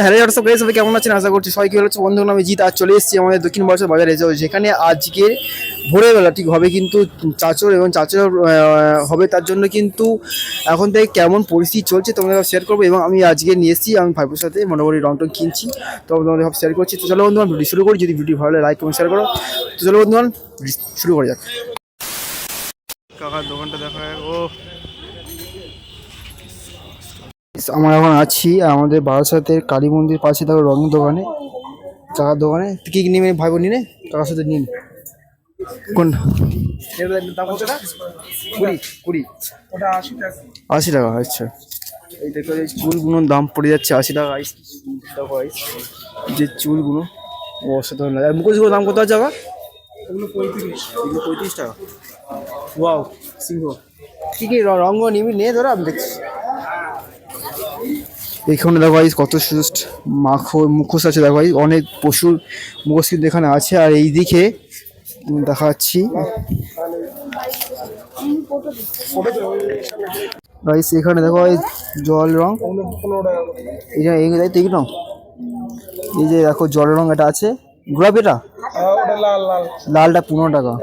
Hello WhatsApp guys, সবাই কেমন আছেন? আশা করছি সবাই কি ভালো আছে। বন্ধুগণ, আমি জিৎ আজ চলে এসেছি আমাদের দক্ষিণ বর্ষা বাজারে, যেখানে আজকে ভোরবেলা ঠিক হবে কিন্তু চাচর এবং চাচর হবে, তার জন্য কিন্তু এখন থেকে কেমন পরিস্থিতি চলছে তোমাদের সব শেয়ার করবো। এবং আমি আজকে নিয়ে এসেছি আমি ভাইপোর সাথে মোটামুটি রং টং কিনছি, তো তোমাদের সব শেয়ার করছি। তো চলো বন্ধুগণ ভিডিও শুরু করি। যদি ভিডিও ভালো লাগে লাইক কমেন্ট শেয়ার করো। তো চলো বন্ধুগণ শুরু করা যাক। কাকার দোকানটা দেখা ও আমরা এখন আছি আমাদের বারাসাতের কালী মন্দির পাশে, দেখো রঙের দোকানে, কাকার দোকানে। কি কি নিয়ে ভাই বোন নিয়ে কাকার সাথে নিন কোন দাম কত টাকা? 20 80 টাকা। আচ্ছা, এই দেখো এই চুলগুলোর দাম পড়ে যাচ্ছে 80 টাকা। যে চুলগুলো অসাধারণ লাগে। আর মুখোশগুলোর দাম কত আছে আবার? এগুলো 35 টাকা। ওয়াও, সিংহ কি কি রঙ নিবি নিয়ে ধরো আমি দেখছি। এখানে দেখো কত সুস্থ মুখোশ আছে, দেখো অনেক পশুর মুখোশ কিন্তু এখানে আছে। আর এই দিকে দেখাচ্ছি এখানে দেখো জল রং, এটা এই রং, এই যে দেখো জল রং এটা আছে। গোলাপিটা লালটা 15 টাকা,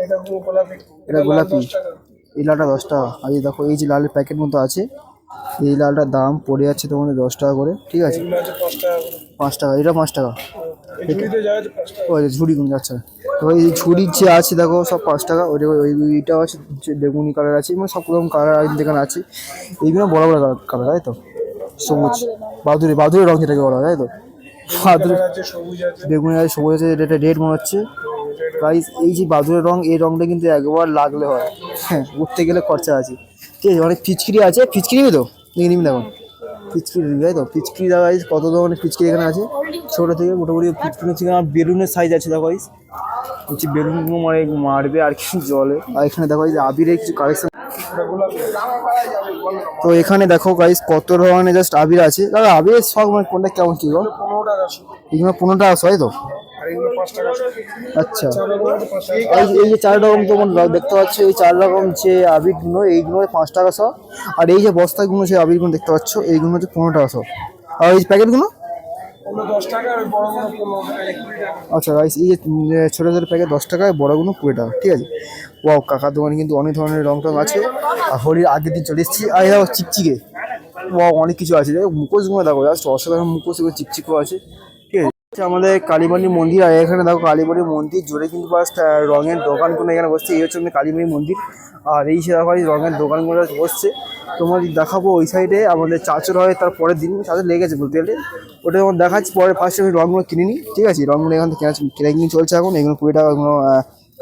এটা গোলাপি, এই লালটা 10 টাকা। আর এই দেখো এই যে লালের প্যাকেট মতো আছে, এই লালটার দাম পড়ে যাচ্ছে তোমাদের 10 টাকা করে, ঠিক আছে? 5 টাকা, এটা 5 টাকা। ও ঝুড়ি কিনতে, আচ্ছা। তো এই ঝুড়ির যে আছে দেখো সব 5 টাকা। ওইটাও আছে বেগুনি কালার আছে, মানে সব রকম কালার যেখানে আছে। এইগুলো বড় বড় কালার, তাই তো? সবুজ বাদুড়ি রং যেটাকে বলা হয়, তাই তো? বাদুড়ি বেগুনি আছে, সবুজ আছে, এটা রেড মনে হচ্ছে। গাইস এই যে বাদুড়ের রং, এই রংটা কিন্তু একবার লাগলে হয়, হ্যাঁ, উঠতে গেলে খরচা আছে, ঠিক আছে? অনেক ফিচকিরি আছে, ফিচকিরি নিবি তো? নিবি দেখো ফিচকিরি, তাই তো? ফিচকিরি দেখা গাইস কত ধরনের ফিচকিরি এখানে আছে, ছোটো থেকে মোটামুটি ফিচকিরি হচ্ছে। আর বেলুনের সাইজ আছে দেখো গাইস, হচ্ছে বেলুনগুলো মারবে আর কি জলে। আর এখানে দেখো এই যে আবিরের কিছু কালেকশন। তো এখানে দেখো গাইস কত ধরনের জাস্ট আবির আছে। দাদা আবিরের শখ মানে কোনটা কেমন কি গো? এগুলো 15 টাকা হয় তো? আচ্ছা, এই যে 4 রকম তোমরা দেখতে পাচ্ছ, এই 4 রকম যে আবিরগুলো, এইগুলো 5 টাকা শো। আর এই যে বস্তাগুলো যে আবিরগুলো দেখতে পাচ্ছ, এইগুলো হচ্ছে 15 টাকা শো। আর এই প্যাকেটগুলো 10 টাকা। আচ্ছা গাইস, এই যে ছোটো ছোটো প্যাকেট 10 টাকা, বড়গুলো 20 টাকা, ঠিক আছে? ওয়াও, কাকার দোকানে কিন্তু অনেক ধরনের রং টং আছে। আর হোলির আগের দিন চলে এসেছি। আর দেখো চিকচিকে, ওয়াও অনেক কিছু আছে। দেখো মুখোশগুলো দেখো জাস্ট অসাধারণ মুখোশ, এগুলো চিকচিকও আছে, ঠিক আছে? আমাদের কালীবাড়ি মন্দির। আর এখানে দেখো কালীবাড়ি মন্দির জুড়ে কিন্তু ফার্স্ট রঙের দোকানগুলো এখানে বসছে। এই হচ্ছে আমাদের কালীবাড়ি মন্দির। আর এই সেরকম রঙের দোকানগুলো বসছে। তোমাদের দেখাবো ওই সাইডে আমাদের চাচর হয়, তার পরের দিন চাচর লেগেছে বলতে গেলে, ওটা যেমন দেখাচ্ছি। পরে ফার্স্টে আমি রঙগুলো কিনে নিই, ঠিক আছে? রঙগুলো এখান থেকে কেনা চলছে এখন। এগুলো 20 টাকা, এগুলো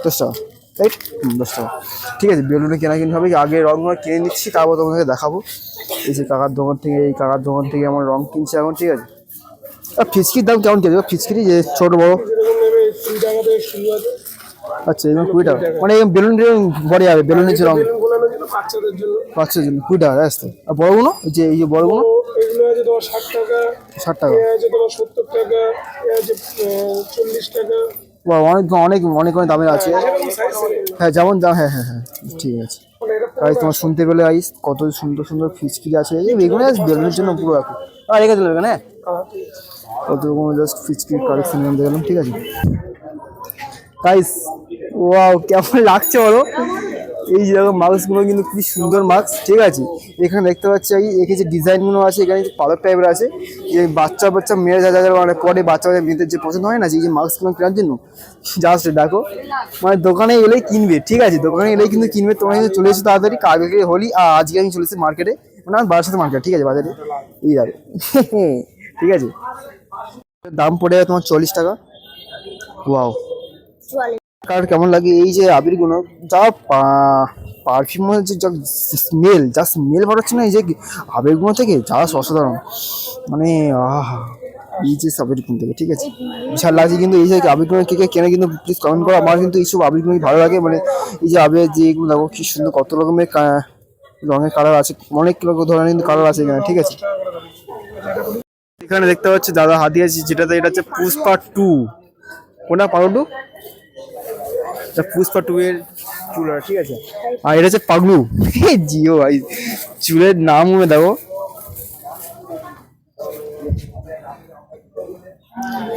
10 টাকা, রাইট? 10 টাকা, ঠিক আছে। বেলুনে কেনা হবে, আগে রঙগুলো কিনে নিচ্ছি, তারপর তোমাদেরকে দেখাবো। এই যে কাকার দোকান থেকে, এই কাকার দোকান থেকে আমার রঙ কিনছি এখন, ঠিক আছে? আর ফিচকির দাম কেমন কেজি? ফিচকিরি যে ছোটো বড়ো? আচ্ছা, এগুলো 20 টাকা, মানে বেলুন বড় যাবে, বেলুনের যে রঙ বাচ্চাদের জন্য 20 টাকা আসতো। আর বড়গুলো এই যে বড়গুলো 60 টাকা। অনেক অনেক অনেক অনেক দামের আছে, হ্যাঁ যেমন দাম, হ্যাঁ হ্যাঁ হ্যাঁ, ঠিক আছে। তাই তোমার শুনতে পেলে আইস কত সুন্দর সুন্দর ফিচকিরি আছে। এগুলো বেলুনের জন্য পুরো রাখো। আর রেখে দিলে হ্যাঁ, কত রকম জাস্ট ফিচকির কালেকশন জানতে গেলাম, ঠিক আছে গাইস? ওয়াও, কেমন লাগছে বলো? এই যে দেখো মাস্কগুলো কিন্তু খুবই সুন্দর মাস্ক, ঠিক আছে? এখানে দেখতে পাচ্ছি এখানে যে ডিজাইনগুলো আছে, এখানে পালক টাইপের আছে। যে বাচ্চা মেয়েরা যাদের মানে পরে বাচ্চা মেয়েদের যে পছন্দ হয় না, যে মাস্কগুলো কেনার জন্য জাস্ট দেখো, মানে দোকানে এলেই কিনবে, ঠিক আছে? দোকানে এলেই কিন্তু কিনবে। তোমরা কিন্তু চলে এসে তাড়াতাড়ি, কালকে হোলি, আজকে আমি চলে এসেছি মার্কেটে, মানে আমার বারাসাত মার্কেট, ঠিক আছে? বাজারে এই যাবে, ঠিক আছে? দাম পড়ে যাবে তোমার 40 টাকা। ওয়াও, কার কেমন লাগে এই যে আবিরগুলো, যা পারফিউম যে যা স্মেল বাড়াচ্ছে না এই যে আবিরগুলো থেকে, যা অসাধারণ, মানে এই যে আবিরগুলো থেকে, ঠিক আছে? বিশাল লাগছে কিন্তু এই যে আবিরগুলো কে কে কেনে কিন্তু প্লিজ কমেন্ট করো। আমার কিন্তু এইসব আবিরগুলো ভালো লাগে, মানে এই যে আবির যে এগুলো দেখো কি সুন্দর, কত রকমের রঙের কালার আছে, অনেক ধরনের কিন্তু কালার আছে এখানে, ঠিক আছে? এখানে দেখতে পাচ্ছি দাদা হাতি আছে, যেটাতে এটা হচ্ছে পুষ্পা 2। কোনটা পারো 2? পুষ্পা 2 এর চুল, ঠিক আছে? আর এটা হচ্ছে পাগলু জিও ভাই, চুলের নাম দেখো।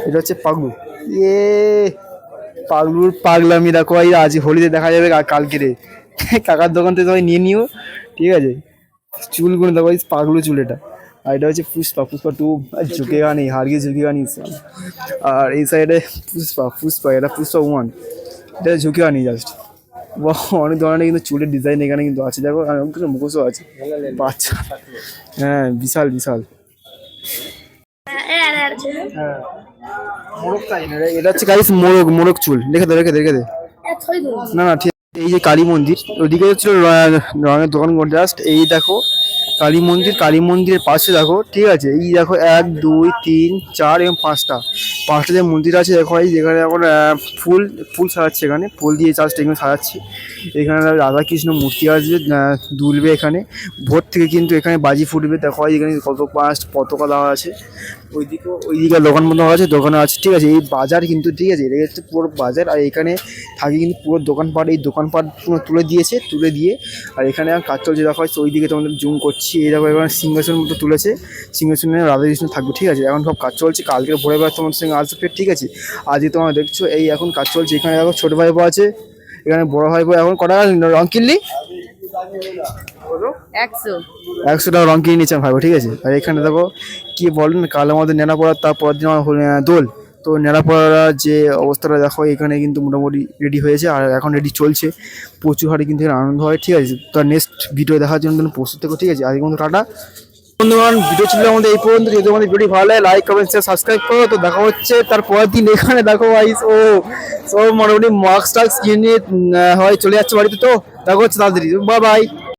এটা হচ্ছে পাগলু। এ পাগলুর পাগলামি দেখো ভাই, আজ হোলিতে দেখা যাবে কালকে রে। কাকার দোকান থেকে সবাই নিয়ে নিও, ঠিক আছে। চুলগুলো দেখো ভাই, পাগলু চুল এটা। আর এটা হচ্ছে পুষ্পা, পুষ্পা টু ঝুঁকেগা নেই, হারগিয়ে ঝুঁকেগা নেই। আর এই সাইডে পুষ্পা, পুষ্পা এটা পুষ্পা 1, এটা ঝুঁকেগা নেই জাস্ট। অনেক ধরনের কিন্তু চুলের ডিজাইন এখানে কিন্তু আছে, দেখো কিছু মুখোশও আছে বাচ্চা। হ্যাঁ বিশাল বিশাল। হ্যাঁ মোরগ তাই না, এটা হচ্ছে গাইস মোরগ, মোরগ চুল। রেখে দে রেখে দে রেখে দে। না না ঠিক। এই যে কালী মন্দির, ওদিকে হচ্ছিল রঙের দোকান, জাস্ট এই দেখো কালী মন্দির। কালী মন্দিরের পাশে দেখো, ঠিক আছে, এই দেখো 1 2 3 4 এবং 5টা যে মন্দির আছে দেখো ভাই। যেখানে এখন ফুল ফুল সাজাচ্ছে, এখানে ফুল দিয়ে জাস্ট এখানে সাজাচ্ছি। এখানে রাধা কৃষ্ণ মূর্তি আসবে, দুলবে এখানে। ভোর থেকে কিন্তু এখানে বাজি ফুটবে দেখো ভাই। এখানে কত পতাকা দেওয়া আছে। ওইদিকে দোকান বন্ধ আছে, দোকানে আছে, ঠিক আছে। এই বাজার কিন্তু, ঠিক আছে, এটা হচ্ছে পুরো বাজার। আর এখানে থাকে কিন্তু পুরো দোকানপাট, এই দোকানপাট তুলে দিয়েছে, তুলে দিয়ে আর এখানে কাজ চলছে দেখো। ওইদিকে তোমাদের জুম করছি, এই দেখো এখানে সিংহাসন মতো তুলেছে, সিংহাসনে রাধাকৃষ্ণ থাকবে, ঠিক আছে। এখন সব কাজ চলছে, কালকে ভোরবেলা তোমাদের সঙ্গে আসবে, ঠিক আছে। আজকে তোমরা দেখছো এই এখন কাজ চলছে। এখানে দেখো ছোটো ভাইপো আছে, এখানে বড় ভাইপো। এখন কটা রং কিনলি? 100 টাকা রং কিনে নিচ্ছেন ভাইপো, ঠিক আছে। আর এখানে দেখো কি বলেন, কাল আমাদের নেনা পড়ার, তারপর দিন দোল, তো নেড়া পড়ার যে অবস্থাটা দেখো এখানে কিন্তু মোটামুটি রেডি হয়েছে। আর এখন রেডি চলছে, প্রচুর হারে কিন্তু এখানে আনন্দ হয়, ঠিক আছে। তো নেক্সট ভিডিও দেখার জন্য প্রস্তুত থেকো, ঠিক আছে। আজকে কিন্তু টাটা বন্ধুগণ, ভিডিও ছিল আমাদের এই পর্যন্ত। যদি আমাদের ভিডিও ভালো লাগে লাইক কমেন্ট শেয়ার সাবস্ক্রাইব করো। তো দেখা হচ্ছে তারপরের দিন। এখানে দেখো ভাই ও সব মোটামুটি মাস্ক টাস্ক কিনে হয় চলে যাচ্ছে বাড়িতে। তো দেখা হচ্ছে তাড়াতাড়ি, বাই বাই।